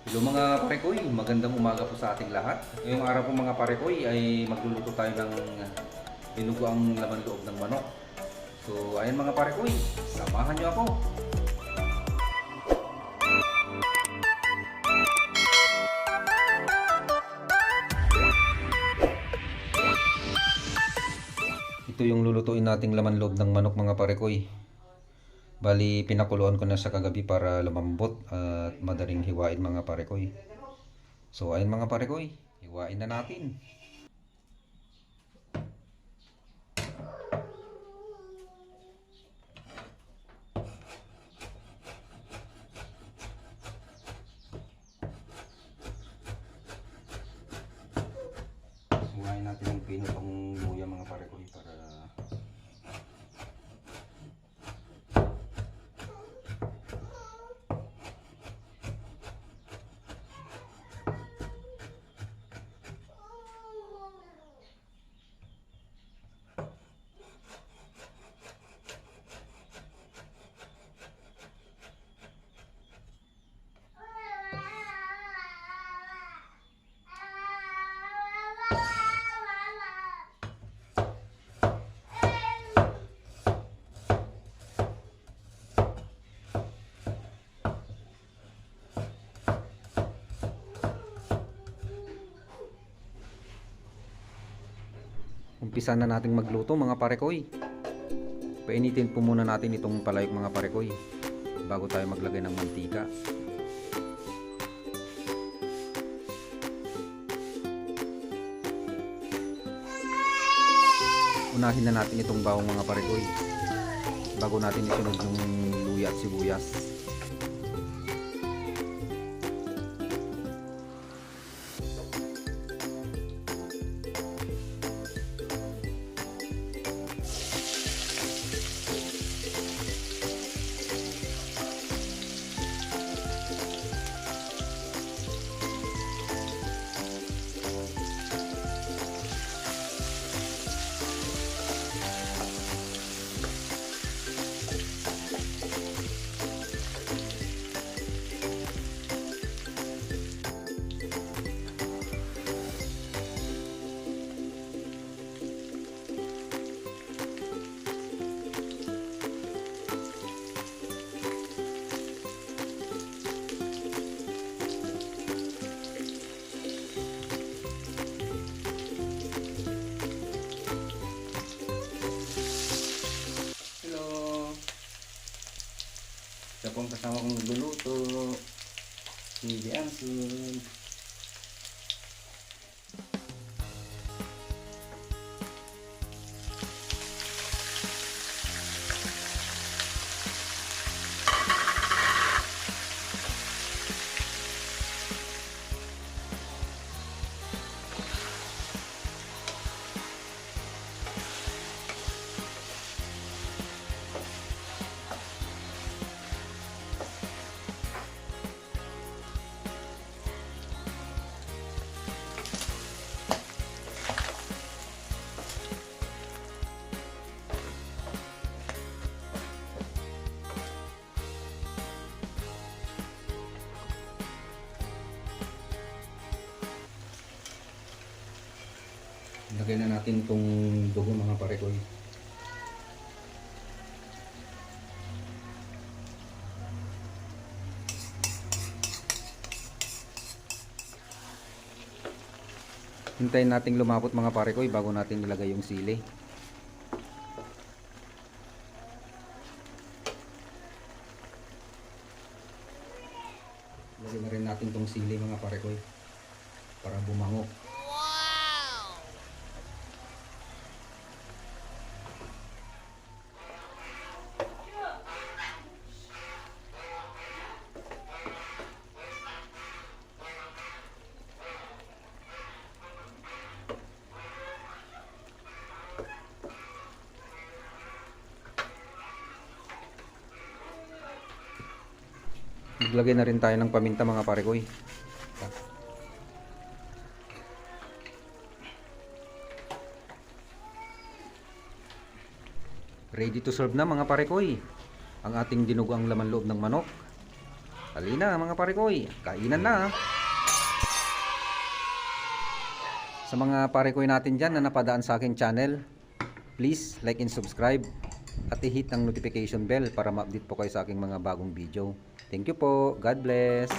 Hello mga parekoy, magandang umaga po sa ating lahat. Ngayong araw po mga parekoy ay magluluto tayo ng dinuguang laman loob ng manok. So ayan mga parekoy, samahan nyo ako. Ito yung lulutuin nating laman loob ng manok mga parekoy. Bali pinakuluan ko na sa kagabi para lumambot at madaling hiwain mga parekoy. So ayan mga parekoy, hiwain na natin. Hiwain natin yung pinutong luya mga parekoy para umpisa na nating magluto mga parekoy. Painitin po muna natin itong palayok mga parekoy bago tayo maglagay ng mantika. Unahin na natin itong bawang mga parekoy bago natin isunod yung luya at sibuyas. Ito pong kasama kong nagluluto, si Biansun. Lagay na natin itong dugo mga parekoy. Hintayin nating lumapot mga parekoy bago natin ilagay yung sili. Lagyan na rin natin itong sili mga parekoy para bumango. Maglagay na rin tayo ng paminta mga parekoy. Ready to serve na mga parekoy ang ating dinuguang laman loob ng manok. Halina mga parekoy, kainan na. Sa mga parekoy natin dyan na napadaan sa aking channel, please like and subscribe at i-hit ang notification bell para ma-update po kayo sa aking mga bagong video. Thank you po. God bless.